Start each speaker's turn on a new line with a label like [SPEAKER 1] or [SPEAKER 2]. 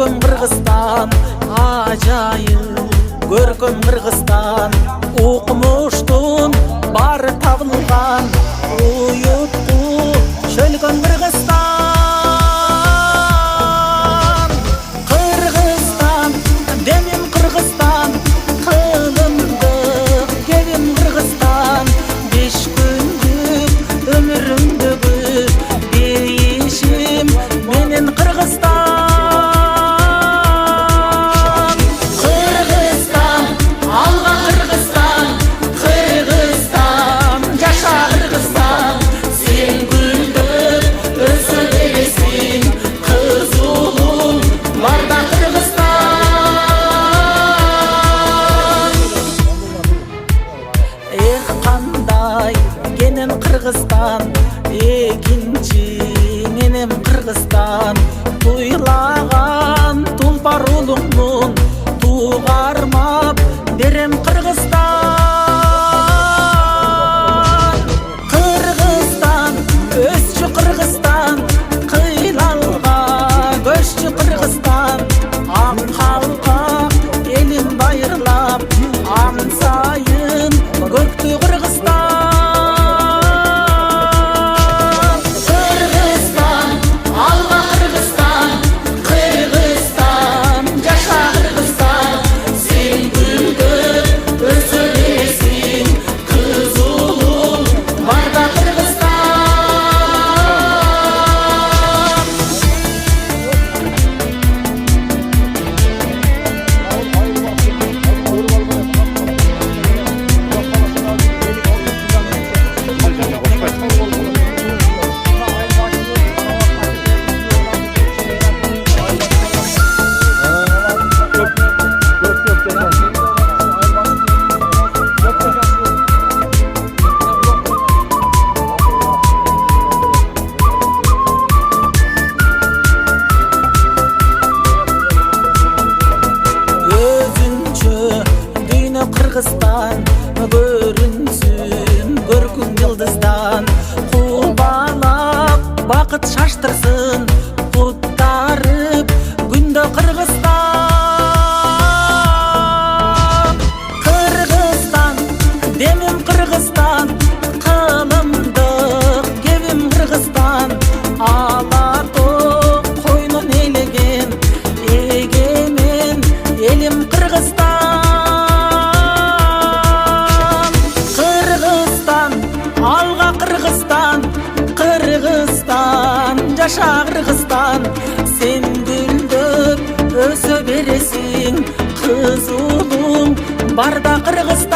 [SPEAKER 1] көркөм Кыргызстан, ажайып көркөм Кыргызстан, укмуштун бары табылган, уютку чөлгөн Кыргызстан. Кыргызстан, демим Кыргызстан, кылымдык кебим Кыргызстан, 5 күндүк өмүрүмдөгү дейишим менен Кыргызстан. Кыргызстан, алга Кыргызстан, Кыргызстан, жаша Кыргызстан, сен гүлдөп өсө бересиң, кыз улуң барда Кыргызстан. Эх, кандай кенен Кыргызстан, экинчи менен Кыргызстан, туйлаган тулпар улуңмун, тугармап берем Кыргызстан. Кыргызстан, өсчү Кыргызстан, кыйналга көччү Кыргызстан, ак калпак элин байырлап, ан сайын көктү Кыргызстан. Кыргызстан, алга Кыргызстан, Кыргызстан, жаша Кыргызстан, сен гүлдөп өсө бересиң, кыз улуң барда Кыргызстан. Өзүнчө дүйнө Кыргызстан, көрүнсүн көркүң жылдыздан, кубалап бакыт шаштырсын, буттарып күндө Кыргызстан. Кыргызстан, демим Кыргызстан, кылымдык кебим Кыргызстан, ала тоо койнун элеген, эгемен элим Кыргызстан. Кыргызстан, алга Кыргызстан, Кыргызстан, жаша Кыргызстан, сен гүлдөп өсө бересиң, кыз улуң барда Кыргызстан.